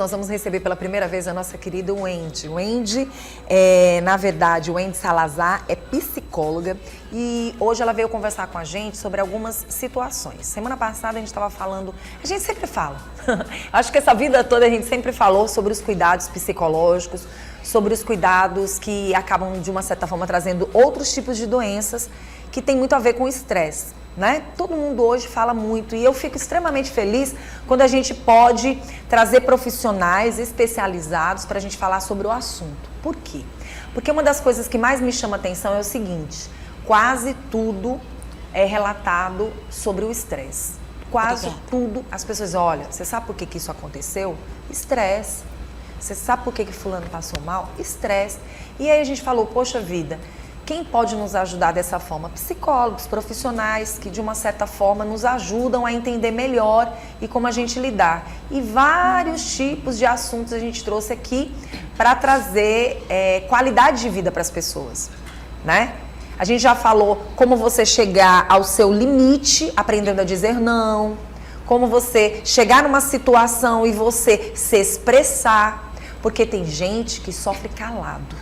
nós vamos receber pela primeira vez a nossa querida Wendy. Wendy, na verdade, Wendy Salazar é psicóloga e hoje ela veio conversar com a gente sobre algumas situações. Semana passada a gente estava falando, a gente sempre fala, acho que essa vida toda a gente sempre falou sobre os cuidados psicológicos, sobre os cuidados que acabam, de uma certa forma, trazendo outros tipos de doenças que tem muito a ver com o estresse. Né? Todo mundo hoje fala muito e eu fico extremamente feliz quando a gente pode trazer profissionais especializados para a gente falar sobre o assunto. Por quê? Porque uma das coisas que mais me chama a atenção é o seguinte: quase tudo é relatado sobre o estresse. Quase tudo, as pessoas, olha, você sabe por que isso aconteceu? Estresse. Você sabe por que fulano passou mal? Estresse. E aí a gente falou, poxa vida, quem pode nos ajudar dessa forma? Psicólogos, profissionais que de uma certa forma nos ajudam a entender melhor e como a gente lidar. E vários tipos de assuntos a gente trouxe aqui para trazer qualidade de vida para as pessoas, né? A gente já falou como você chegar ao seu limite, aprendendo a dizer não, como você chegar numa situação e você se expressar, porque tem gente que sofre calado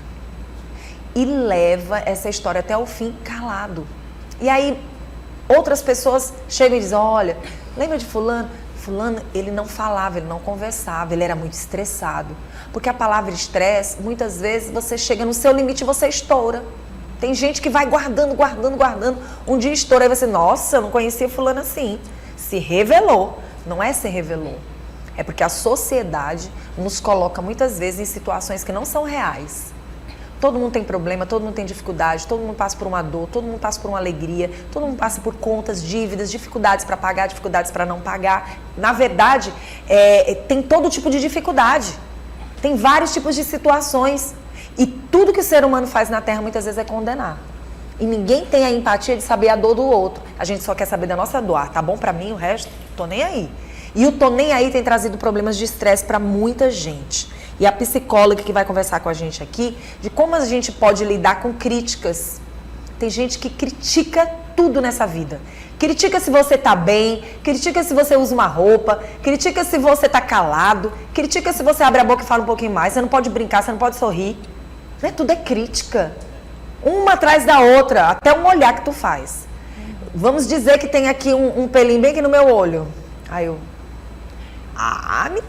e leva essa história até o fim calado. E aí outras pessoas chegam e dizem, olha, lembra de fulano? Fulano, ele não falava, ele não conversava, ele era muito estressado. Porque a palavra estresse, muitas vezes você chega no seu limite e você estoura. Tem gente que vai guardando, um dia estoura e você, nossa, eu não conhecia fulano assim. Se revelou, não é se revelou. É porque a sociedade nos coloca muitas vezes em situações que não são reais. Todo mundo tem problema, todo mundo tem dificuldade, todo mundo passa por uma dor, todo mundo passa por uma alegria, todo mundo passa por contas, dívidas, dificuldades para pagar, dificuldades para não pagar. Na verdade, tem todo tipo de dificuldade, tem vários tipos de situações. E tudo que o ser humano faz na Terra muitas vezes é condenar. E ninguém tem a empatia de saber a dor do outro. A gente só quer saber da nossa dor. Ah, tá bom pra mim, o resto, tô nem aí. E o tô nem aí tem trazido problemas de estresse pra muita gente. E a psicóloga que vai conversar com a gente aqui, de como a gente pode lidar com críticas. Tem gente que critica tudo nessa vida. Critica se você tá bem, critica se você usa uma roupa, critica se você tá calado, critica se você abre a boca e fala um pouquinho mais, você não pode brincar, você não pode sorrir. Né? Tudo é crítica. Uma atrás da outra, até um olhar que tu faz. Vamos dizer que tem aqui um pelinho bem aqui no meu olho. Aí eu...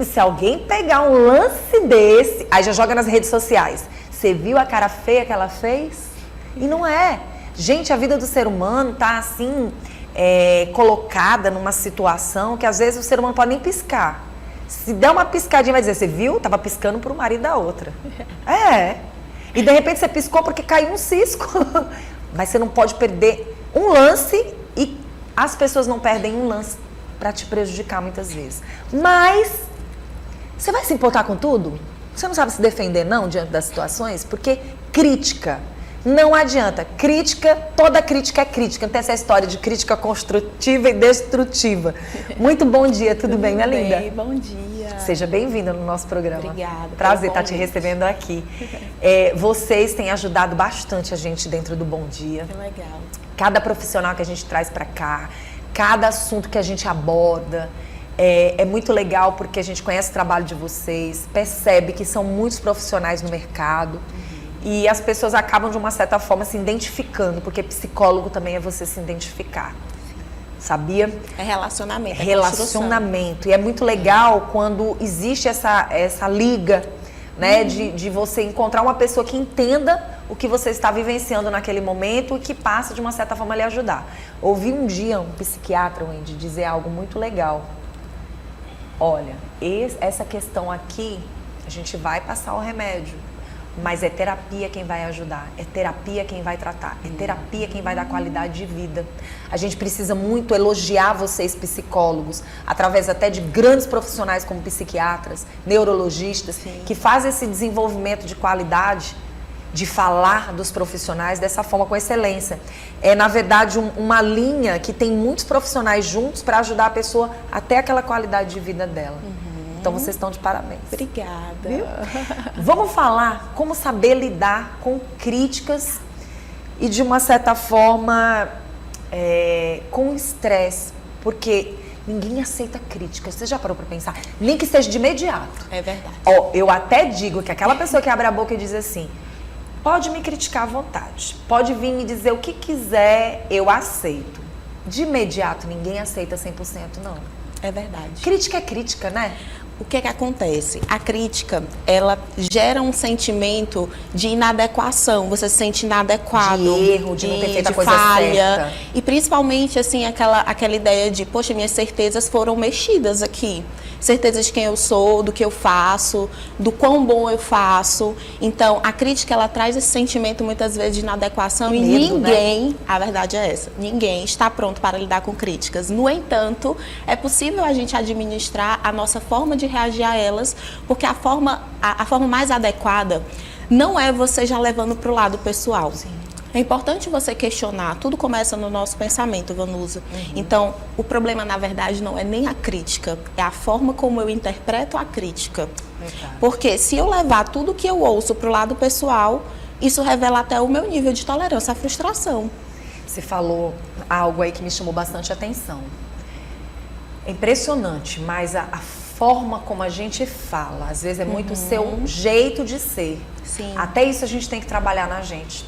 se alguém pegar um lance desse, aí já joga nas redes sociais. Você viu a cara feia que ela fez? E não é. Gente, a vida do ser humano tá assim, colocada numa situação que às vezes o ser humano pode nem piscar. Se der uma piscadinha, vai dizer, você viu? Tava piscando pro marido da outra. E de repente você piscou porque caiu um cisco. Mas você não pode perder um lance e as pessoas não perdem um lance para te prejudicar muitas vezes. Mas você vai se importar com tudo? Você não sabe se defender não diante das situações? Porque crítica não adianta. Crítica, toda crítica é crítica. Não tem essa história de crítica construtiva e destrutiva. Muito bom dia, tudo bem, minha linda? Bem, bom dia. Seja bem-vinda no nosso programa. Obrigada. Prazer estar te recebendo aqui. Vocês têm ajudado bastante a gente dentro do Bom Dia. Que legal. Cada profissional que a gente traz para cá, cada assunto que a gente aborda, é muito legal porque a gente conhece o trabalho de vocês, percebe que são muitos profissionais no mercado e as pessoas acabam de uma certa forma se identificando, porque psicólogo também é você se identificar. Sabia? É relacionamento. Relacionamento. E é muito legal quando existe essa liga, né? De você encontrar uma pessoa que entenda o que você está vivenciando naquele momento e que passa, de uma certa forma, a lhe ajudar. Ouvi um dia um psiquiatra, Wendy, dizer algo muito legal. Olha, essa questão aqui, a gente vai passar o remédio, mas é terapia quem vai ajudar, é terapia quem vai tratar, é terapia quem vai dar qualidade de vida. A gente precisa muito elogiar vocês, psicólogos, através até de grandes profissionais como psiquiatras, neurologistas, Sim. que fazem esse desenvolvimento de qualidade, de falar dos profissionais dessa forma, com excelência. É, na verdade, uma linha que tem muitos profissionais juntos para ajudar a pessoa até aquela qualidade de vida dela. Então, vocês estão de parabéns. Obrigada. Viu? Vamos falar como saber lidar com críticas e, de uma certa forma, com estresse. Porque ninguém aceita crítica. Você já parou pra pensar? Nem que seja de imediato. É verdade. Ó, eu até digo que aquela pessoa que abre a boca e diz assim, pode me criticar à vontade, pode vir me dizer o que quiser, eu aceito. De imediato, ninguém aceita 100%, não. É verdade. Crítica é crítica, né? O que acontece? A crítica, ela gera um sentimento de inadequação. Você se sente inadequado. De erro, de não ter feito a coisa falha. certa. E principalmente, assim, aquela ideia de, poxa, minhas certezas foram mexidas aqui. Certeza de quem eu sou, do que eu faço, do quão bom eu faço. Então, a crítica, ela traz esse sentimento, muitas vezes, de inadequação. E medo, ninguém, né? a verdade é essa, ninguém está pronto para lidar com críticas. No entanto, é possível a gente administrar a nossa forma de reagir a elas, porque a forma mais adequada não é você já levando para o lado pessoal. Sim. É importante você questionar, tudo começa no nosso pensamento, Vanusa. Então, o problema, na verdade, não é nem a crítica, é a forma como eu interpreto a crítica. Verdade. Porque se eu levar tudo que eu ouço para o lado pessoal, isso revela até o meu nível de tolerância à frustração. Você falou algo aí que me chamou bastante atenção. É impressionante, mas a forma como a gente fala, às vezes é muito o seu jeito de ser. Sim. Até isso a gente tem que trabalhar na gente.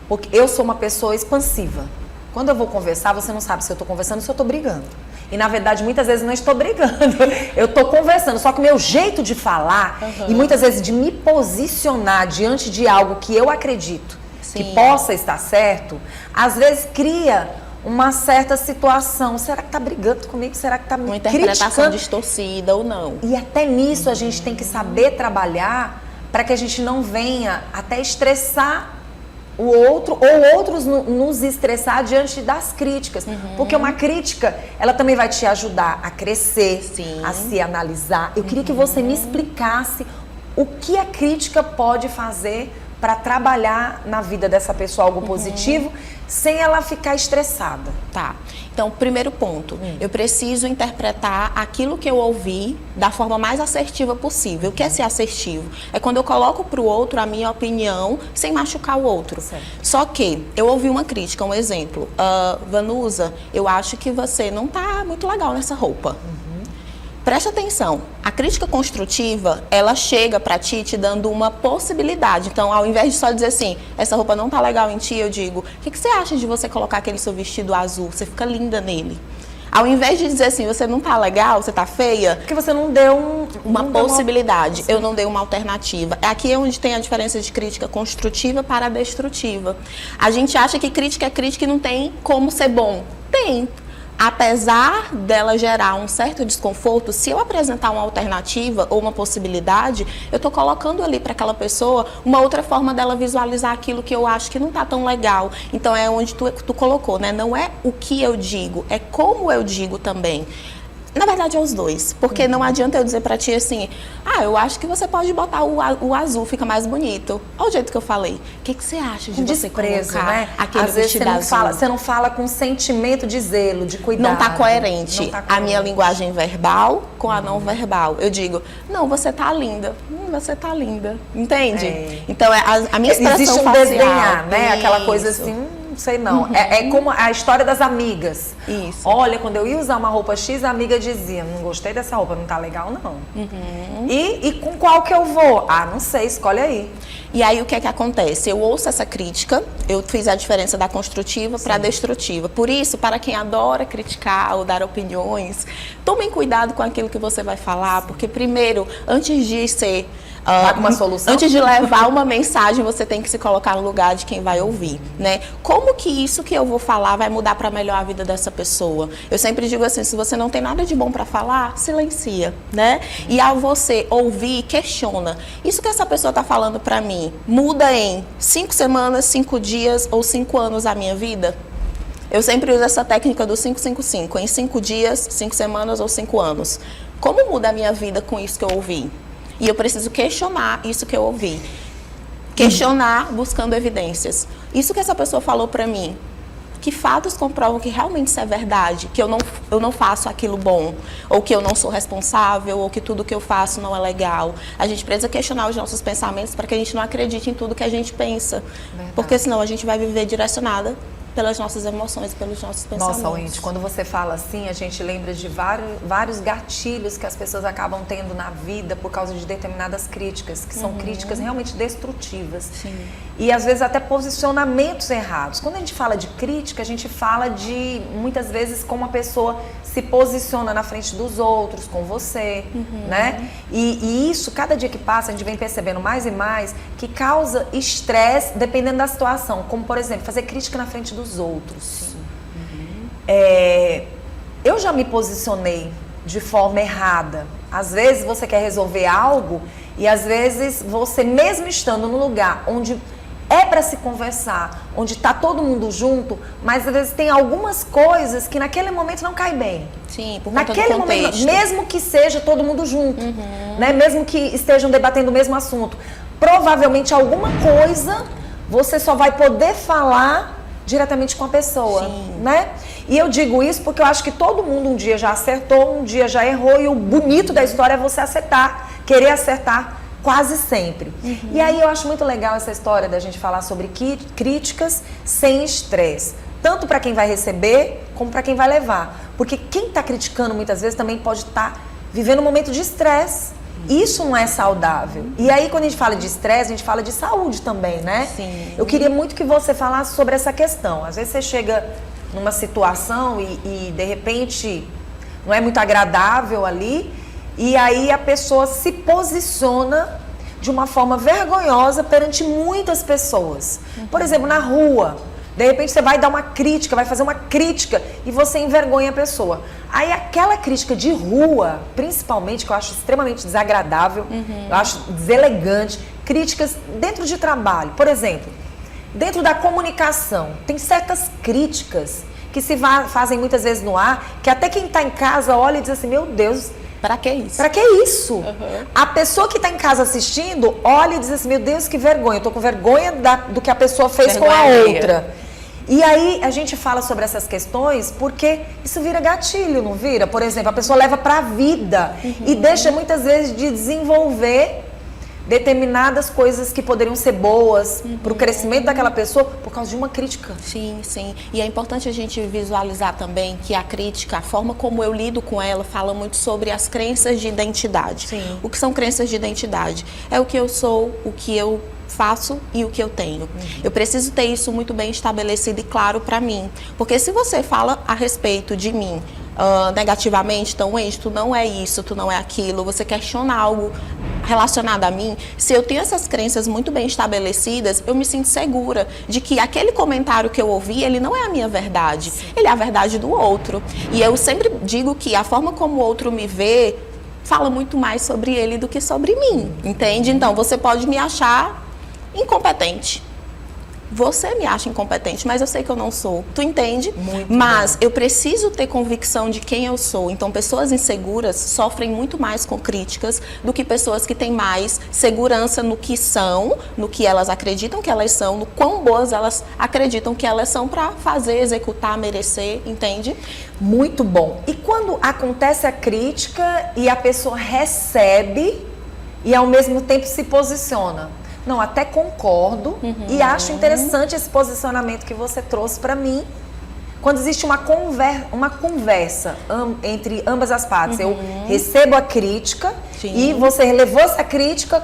Porque eu sou uma pessoa expansiva. Quando eu vou conversar, você não sabe se eu estou conversando ou se eu estou brigando. E, na verdade, muitas vezes não estou brigando. Eu estou conversando. Só que o meu jeito de falar e muitas vezes de me posicionar diante de algo que eu acredito Sim. que possa estar certo, às vezes cria uma certa situação. Será que está brigando comigo? Será que está me Uma interpretação criticando? distorcida ou não. E até nisso a gente tem que saber trabalhar para que a gente não venha até estressar o outro ou outros nos estressar diante das críticas. Porque uma crítica, ela também vai te ajudar a crescer, Sim. a se analisar. Eu queria que você me explicasse o que a crítica pode fazer para trabalhar na vida dessa pessoa algo positivo, sem ela ficar estressada. Tá. Então, primeiro ponto, eu preciso interpretar aquilo que eu ouvi da forma mais assertiva possível. O que é ser assertivo? É quando eu coloco para o outro a minha opinião sem machucar o outro. Certo. Só que eu ouvi uma crítica, um exemplo. Vanusa, eu acho que você não tá muito legal nessa roupa. Preste atenção, a crítica construtiva, ela chega pra ti te dando uma possibilidade. Então, ao invés de só dizer assim, essa roupa não tá legal em ti, eu digo, o que você acha de você colocar aquele seu vestido azul? Você fica linda nele. Ao invés de dizer assim, você não tá legal, você tá feia, Porque você não deu uma possibilidade, eu não dei uma alternativa. Aqui é onde tem a diferença de crítica construtiva para destrutiva. A gente acha que crítica é crítica e não tem como ser bom. Tem. Apesar dela gerar um certo desconforto, se eu apresentar uma alternativa ou uma possibilidade, eu estou colocando ali para aquela pessoa uma outra forma dela visualizar aquilo que eu acho que não está tão legal. Então é onde tu colocou, né? Não é o que eu digo, é como eu digo também. Na verdade é os dois, porque não adianta eu dizer pra ti assim, eu acho que você pode botar o azul, fica mais bonito. Olha o jeito que eu falei. O que você acha de você desprezo, colocar né? aquele Às vezes vestido azul? você não fala com sentimento de zelo, de cuidado. Não está coerente. Não tá A coerente. minha linguagem verbal com a não verbal. Eu digo, não, você tá linda. Você tá linda. Entende? É. Então, a minha expressão Existe um facial. desdenhar, né? Aquela coisa Isso. assim, não sei não. É como a história das amigas. Isso. Olha, quando eu ia usar uma roupa X, a amiga dizia, não gostei dessa roupa, não tá legal não. E com qual que eu vou? Não sei, escolhe aí. E aí, o que é que acontece? Eu ouço essa crítica, eu fiz a diferença da construtiva para a destrutiva. Por isso, para quem adora criticar ou dar opiniões, tomem cuidado com aquilo que você vai falar, porque primeiro, antes de ser... uma solução. Antes de levar uma mensagem, você tem que se colocar no lugar de quem vai ouvir, né? Como que isso que eu vou falar vai mudar para melhor a vida dessa pessoa? Eu sempre digo assim, se você não tem nada de bom para falar, silencia, né? E ao você ouvir, questiona. Isso que essa pessoa está falando para mim, muda em 5 semanas, 5 dias ou 5 anos a minha vida? Eu sempre uso essa técnica do 5-5-5, em 5 dias, 5 semanas ou 5 anos. Como muda a minha vida com isso que eu ouvi? E eu preciso questionar isso que eu ouvi. Questionar buscando evidências. Isso que essa pessoa falou pra mim, que fatos comprovam que realmente isso é verdade? Que eu não faço aquilo bom? Ou que eu não sou responsável? Ou que tudo que eu faço não é legal? A gente precisa questionar os nossos pensamentos para que a gente não acredite em tudo que a gente pensa. Verdade. Porque senão a gente vai viver direcionada pelas nossas emoções, pelos nossos pensamentos. Nossa, Wendy, quando você fala assim, a gente lembra de vários gatilhos que as pessoas acabam tendo na vida por causa de determinadas críticas, que são críticas realmente destrutivas. Sim. E às vezes até posicionamentos errados. Quando a gente fala de crítica, a gente fala de, muitas vezes, como a pessoa se posiciona na frente dos outros, com você, né? E isso, cada dia que passa, a gente vem percebendo mais e mais que causa estresse dependendo da situação. Como, por exemplo, fazer crítica na frente dos outros. Eu já me posicionei de forma errada. Às vezes você quer resolver algo e às vezes você, mesmo estando no lugar onde é para se conversar, onde está todo mundo junto, mas às vezes tem algumas coisas que naquele momento não cai bem. Sim, por conta naquele do contexto. momento, mesmo que seja todo mundo junto, né? Mesmo que estejam debatendo o mesmo assunto, provavelmente alguma coisa você só vai poder falar diretamente com a pessoa, né? E eu digo isso porque eu acho que todo mundo um dia já acertou, um dia já errou, e o bonito da história é você acertar, querer acertar quase sempre. E aí eu acho muito legal essa história da gente falar sobre críticas sem estresse, tanto para quem vai receber como para quem vai levar, porque quem está criticando muitas vezes também pode estar vivendo um momento de estresse. Isso não é saudável. E aí, quando a gente fala de estresse, a gente fala de saúde também, né? Sim. Eu queria muito que você falasse sobre essa questão. Às vezes você chega numa situação e de repente não é muito agradável ali, e aí a pessoa se posiciona de uma forma vergonhosa perante muitas pessoas. Por exemplo, na rua, de repente você vai dar uma crítica, vai fazer uma crítica e você envergonha a pessoa. Aí aquela crítica de rua, principalmente, que eu acho extremamente desagradável, eu acho deselegante, críticas dentro de trabalho. Por exemplo, dentro da comunicação, tem certas críticas que se fazem muitas vezes no ar, que até quem está em casa olha e diz assim, meu Deus, pra que isso? Pra que isso? A pessoa que está em casa assistindo olha e diz assim, meu Deus, que vergonha, eu tô com vergonha do que a pessoa fez com a outra. E aí a gente fala sobre essas questões porque isso vira gatilho, não vira? Por exemplo, a pessoa leva pra vida e deixa muitas vezes de desenvolver determinadas coisas que poderiam ser boas para o crescimento daquela pessoa por causa de uma crítica. Sim, sim. E é importante a gente visualizar também que a crítica, a forma como eu lido com ela, fala muito sobre as crenças de identidade. Sim. O que são crenças de identidade? É o que eu sou, o que eu faço e o que eu tenho. Eu preciso ter isso muito bem estabelecido e claro para mim. Porque se você fala a respeito de mim negativamente, então, tu não é isso, tu não é aquilo, você questiona algo relacionado a mim, se eu tenho essas crenças muito bem estabelecidas, eu me sinto segura de que aquele comentário que eu ouvi, ele não é a minha verdade, ele é a verdade do outro. E eu sempre digo que a forma como o outro me vê fala muito mais sobre ele do que sobre mim, entende? Então, você pode me achar incompetente. Você me acha incompetente, mas eu sei que eu não sou. Tu entende? Muito mas bom. Eu preciso ter convicção de quem eu sou. Então, pessoas inseguras sofrem muito mais com críticas do que pessoas que têm mais segurança no que são, no que elas acreditam que elas são, no quão boas elas acreditam que elas são para fazer, executar, merecer, entende? Muito bom. E quando acontece a crítica e a pessoa recebe e ao mesmo tempo se posiciona? Não, até concordo e acho interessante esse posicionamento que você trouxe para mim. Quando existe uma conversa entre ambas as partes, eu recebo a crítica e você levou essa crítica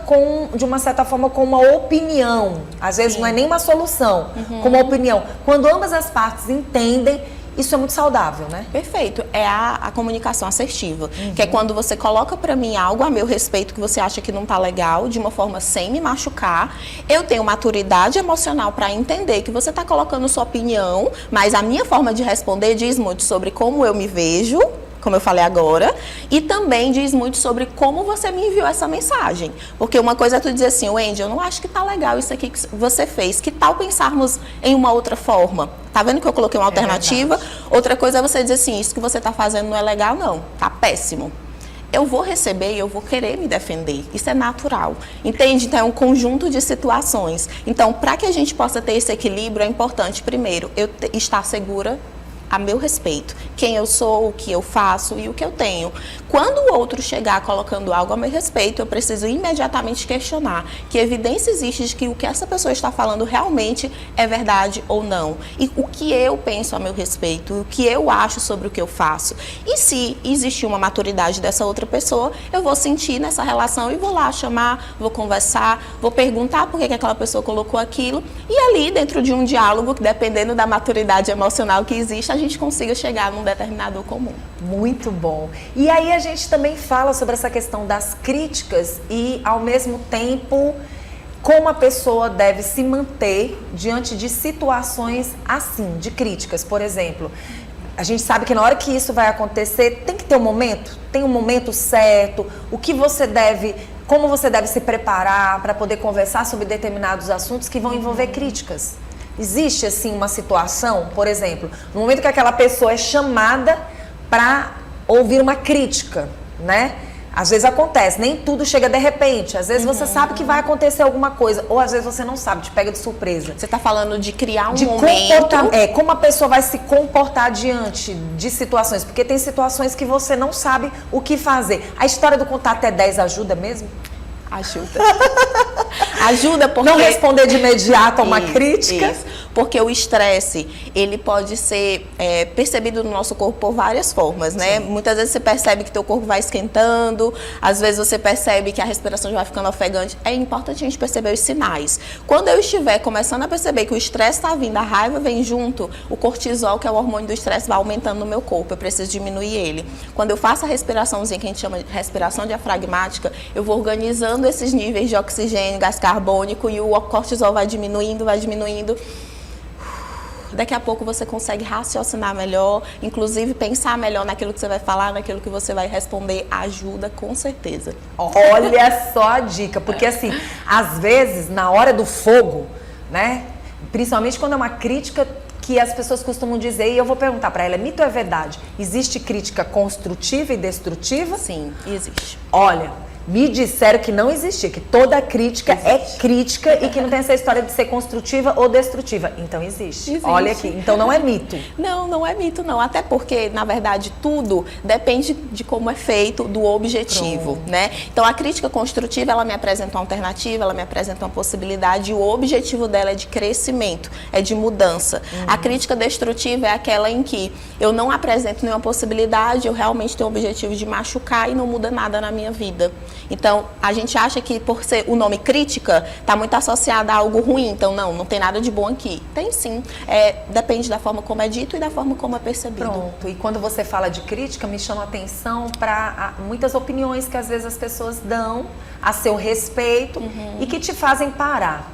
de uma certa forma com uma opinião. Às vezes não é nem uma solução, com uma opinião. Quando ambas as partes entendem, isso é muito saudável, né? Perfeito. É a comunicação assertiva, que é quando você coloca pra mim algo a meu respeito que você acha que não tá legal, de uma forma sem me machucar. Eu tenho maturidade emocional pra entender que você tá colocando sua opinião, mas a minha forma de responder diz muito sobre como eu me vejo, como eu falei agora, e também diz muito sobre como você me enviou essa mensagem. Porque uma coisa é tu dizer assim, Wendy, eu não acho que tá legal isso aqui que você fez. Que tal pensarmos em uma outra forma? Tá vendo que eu coloquei uma alternativa? Outra coisa é você dizer assim, isso que você tá fazendo não é legal, não. Tá péssimo. Eu vou receber e eu vou querer me defender. Isso é natural. Entende? Então, é um conjunto de situações. Então, para que a gente possa ter esse equilíbrio, é importante, primeiro, eu estar segura a meu respeito. Quem eu sou, o que eu faço e o que eu tenho. Quando o outro chegar colocando algo a meu respeito, eu preciso imediatamente questionar que evidência existe de que o que essa pessoa está falando realmente é verdade ou não. E o que eu penso a meu respeito, o que eu acho sobre o que eu faço. E se existir uma maturidade dessa outra pessoa, eu vou sentir nessa relação e vou lá chamar, vou conversar, vou perguntar por que aquela pessoa colocou aquilo. E ali, dentro de um diálogo, dependendo da maturidade emocional que existe, a gente consiga chegar num determinador comum. Muito bom. E aí a gente também fala sobre essa questão das críticas e, ao mesmo tempo, como a pessoa deve se manter diante de situações assim, de críticas. Por exemplo, a gente sabe que na hora que isso vai acontecer, tem que ter um momento, tem um momento certo, como você deve se preparar para poder conversar sobre determinados assuntos que vão envolver críticas. Existe, assim, uma situação, por exemplo, no momento que aquela pessoa é chamada para ouvir uma crítica, né? Às vezes acontece, nem tudo chega de repente. Às vezes você sabe que vai acontecer alguma coisa, ou às vezes você não sabe, te pega de surpresa. Você está falando de criar um momento... Como a pessoa vai se comportar diante de situações, porque tem situações que você não sabe o que fazer. A história do contar até 10 ajuda mesmo? Ajuda. Ajuda porque... Não responder de imediato a uma crítica. Isso. Porque o estresse, ele pode ser percebido no nosso corpo por várias formas, né? Sim. Muitas vezes você percebe que teu corpo vai esquentando, às vezes você percebe que a respiração já vai ficando ofegante. É importante a gente perceber os sinais. Quando eu estiver começando a perceber que o estresse está vindo, a raiva vem junto, o cortisol, que é o hormônio do estresse, vai aumentando no meu corpo. Eu preciso diminuir ele. Quando eu faço a respiraçãozinha, que a gente chama de respiração diafragmática, eu vou organizando esses níveis de oxigênio, gás carbônico, e o cortisol vai diminuindo, vai diminuindo. Daqui a pouco você consegue raciocinar melhor, inclusive pensar melhor naquilo que você vai falar, naquilo que você vai responder. Ajuda com certeza. Olha só a dica, porque assim, às vezes, na hora do fogo, né? Principalmente quando é uma crítica que as pessoas costumam dizer, e eu vou perguntar para ela, é mito ou é verdade? Existe crítica construtiva e destrutiva? Sim, existe. Olha, me disseram que não existia, que toda crítica é crítica e que não tem essa história de ser construtiva ou destrutiva. Então existe. Olha aqui, então não é mito. Não, não é mito não, até porque, na verdade, tudo depende de como é feito, do objetivo, né? Então a crítica construtiva, ela me apresenta uma alternativa, ela me apresenta uma possibilidade, e o objetivo dela é de crescimento, é de mudança. A crítica destrutiva é aquela em que eu não apresento nenhuma possibilidade, eu realmente tenho o objetivo de machucar e não muda nada na minha vida. Então, a gente acha que por ser o nome crítica, está muito associado a algo ruim. Então, não tem nada de bom aqui. Tem sim. Depende da forma como é dito e da forma como é percebido. Pronto. E quando você fala de crítica, me chama a atenção para muitas opiniões que às vezes as pessoas dão a seu respeito e que te fazem parar.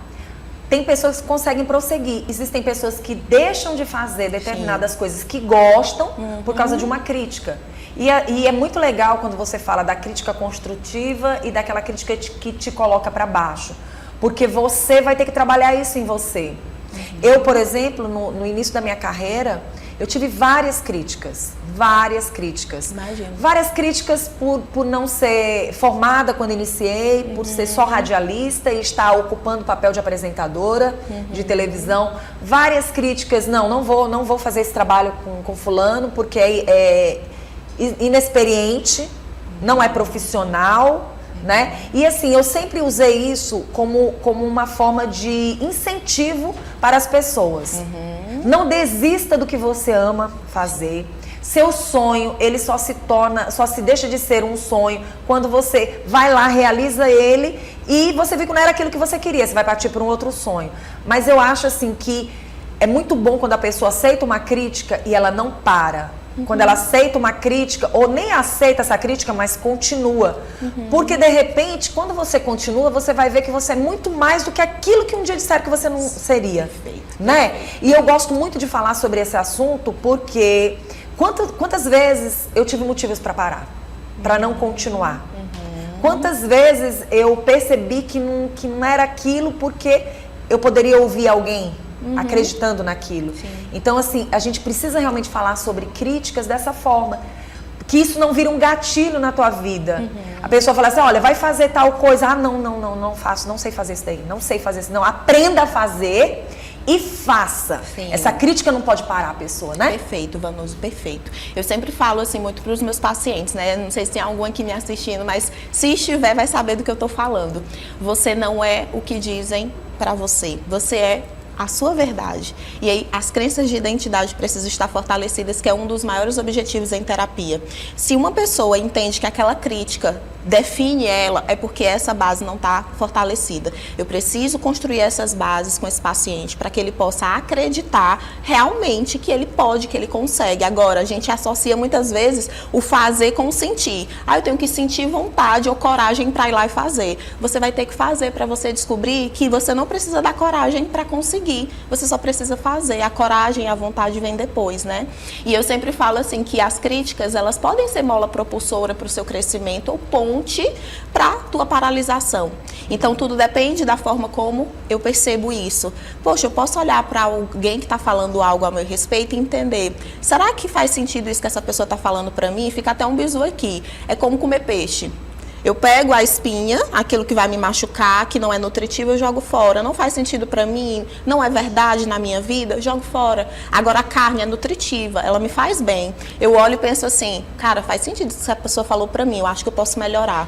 Tem pessoas que conseguem prosseguir. Existem pessoas que deixam de fazer determinadas coisas que gostam por causa de uma crítica. E é muito legal quando você fala da crítica construtiva e daquela crítica que te coloca para baixo. Porque você vai ter que trabalhar isso em você. Eu, por exemplo, no início da minha carreira, eu tive várias críticas. Imagino. Várias críticas por não ser formada quando iniciei, por ser só radialista e estar ocupando o papel de apresentadora de televisão. Várias críticas, não vou fazer esse trabalho com fulano porque é inexperiente, não é profissional, né? E assim, eu sempre usei isso como uma forma de incentivo para as pessoas. Não desista do que você ama fazer. Seu sonho, ele só se deixa de ser um sonho quando você vai lá, realiza ele e você vê que não era aquilo que você queria, você vai partir para um outro sonho. Mas eu acho assim que é muito bom quando a pessoa aceita uma crítica e ela não para. Quando ela aceita uma crítica, ou nem aceita essa crítica, mas continua. Porque, de repente, quando você continua, você vai ver que você é muito mais do que aquilo que um dia disseram que você não seria. Perfeito. Né? E eu gosto muito de falar sobre esse assunto, porque quantas vezes eu tive motivos para parar, para não continuar? Quantas vezes eu percebi que não era aquilo porque eu poderia ouvir alguém acreditando naquilo. Sim. Então, assim, a gente precisa realmente falar sobre críticas dessa forma. Que isso não vira um gatilho na tua vida. A pessoa fala assim, olha, vai fazer tal coisa. Ah, não faço, não sei fazer isso daí. Não sei fazer isso. Não, aprenda a fazer e faça. Sim. Essa crítica não pode parar a pessoa, né? Perfeito, Vanusa, perfeito. Eu sempre falo assim muito para os meus pacientes, né? Não sei se tem algum aqui me assistindo, mas se estiver, vai saber do que eu tô falando. Você não é o que dizem para você. Você é a sua verdade. E aí, as crenças de identidade precisam estar fortalecidas, que é um dos maiores objetivos em terapia. Se uma pessoa entende que aquela crítica define ela, é porque essa base não está fortalecida. Eu preciso construir essas bases com esse paciente para que ele possa acreditar realmente que ele pode, que ele consegue. Agora, a gente associa muitas vezes o fazer com o sentir. Eu tenho que sentir vontade ou coragem para ir lá e fazer. Você vai ter que fazer para você descobrir que você não precisa da coragem para conseguir. Você só precisa fazer. A coragem e a vontade vem depois, né? E eu sempre falo assim que as críticas, elas podem ser mola propulsora para o seu crescimento ou ponte para a tua paralisação. Então, tudo depende da forma como eu percebo isso. Poxa, eu posso olhar para alguém que está falando algo a meu respeito e entender, será que faz sentido isso que essa pessoa está falando para mim? Fica até um bizu aqui. É como comer peixe. Eu pego a espinha, aquilo que vai me machucar, que não é nutritivo, eu jogo fora. Não faz sentido para mim, não é verdade na minha vida, eu jogo fora. Agora a carne é nutritiva, ela me faz bem. Eu olho e penso assim, cara, faz sentido isso que a pessoa falou para mim, eu acho que eu posso melhorar.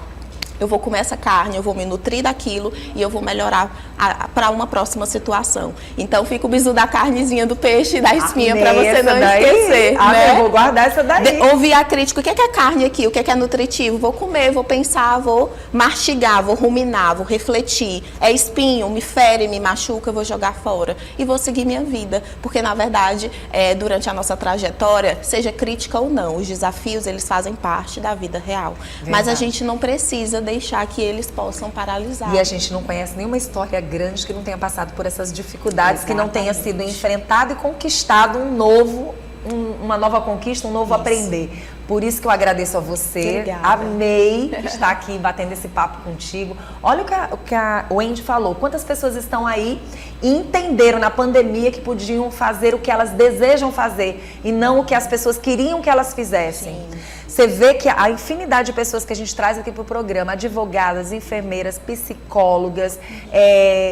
Eu vou comer essa carne, eu vou me nutrir daquilo e eu vou melhorar para uma próxima situação. Então, fica o bizu da carnezinha do peixe e da espinha para você não esquecer. Né? Eu vou guardar essa daí. Ouvir a crítica, o que é carne aqui, o que é nutritivo? Vou comer, vou pensar, vou mastigar, vou ruminar, vou refletir. É espinho, me fere, me machuca, eu vou jogar fora. E vou seguir minha vida. Porque, na verdade, durante a nossa trajetória, seja crítica ou não, os desafios, eles fazem parte da vida real. Verdade. Mas a gente não precisa deixar que eles possam paralisar. E a gente não conhece nenhuma história grande que não tenha passado por essas dificuldades, que não tenha sido enfrentado e conquistado uma nova conquista, um novo aprender. Por isso que eu agradeço a você. Obrigada. Amei estar aqui batendo esse papo contigo. Olha o que a Wendy falou. Quantas pessoas estão aí e entenderam na pandemia que podiam fazer o que elas desejam fazer e não o que as pessoas queriam que elas fizessem. Sim. Você vê que a infinidade de pessoas que a gente traz aqui para o programa, advogadas, enfermeiras, psicólogas,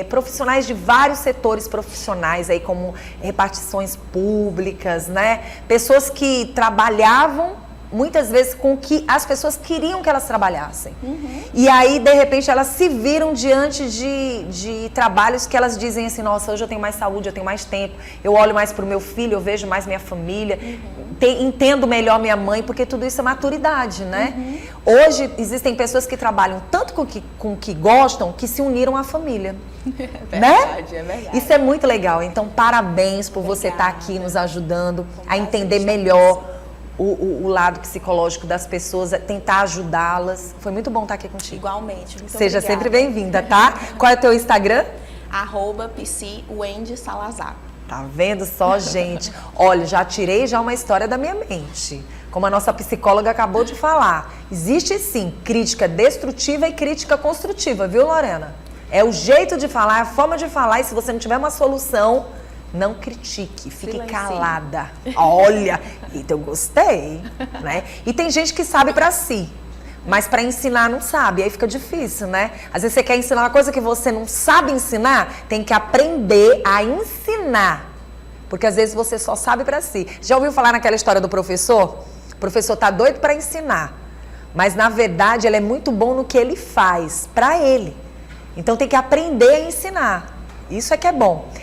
profissionais de vários setores profissionais, aí como repartições públicas, né? Pessoas que trabalhavam muitas vezes com o que as pessoas queriam que elas trabalhassem. Uhum. E aí, de repente, elas se viram diante de trabalhos que elas dizem assim, nossa, hoje eu tenho mais saúde, eu tenho mais tempo, eu olho mais para o meu filho, eu vejo mais minha família, entendo melhor minha mãe, porque tudo isso é maturidade, né? Uhum. Hoje, existem pessoas que trabalham tanto com o que gostam, que se uniram à família. É verdade, né? É verdade. Isso é muito legal. Então, parabéns por você estar aqui nos ajudando a entender melhor o lado psicológico das pessoas, tentar ajudá-las. Foi muito bom estar aqui contigo. Igualmente. Muito Seja obrigada. sempre bem-vinda, tá? Qual é o teu Instagram? @psiwendysalazar. Tá vendo só, gente? Olha, já tirei uma história da minha mente. Como a nossa psicóloga acabou de falar. Existe, sim, crítica destrutiva e crítica construtiva, viu, Lorena? É o jeito de falar, é a forma de falar. E se você não tiver uma solução, não critique, fique calada. Olha, eu gostei, né? E tem gente que sabe pra si, mas pra ensinar não sabe, aí fica difícil, né? Às vezes você quer ensinar uma coisa que você não sabe ensinar, tem que aprender a ensinar, porque às vezes você só sabe pra si. Já ouviu falar naquela história do professor? O professor tá doido pra ensinar, mas na verdade ele é muito bom no que ele faz, pra ele. Então tem que aprender a ensinar, isso é que é bom.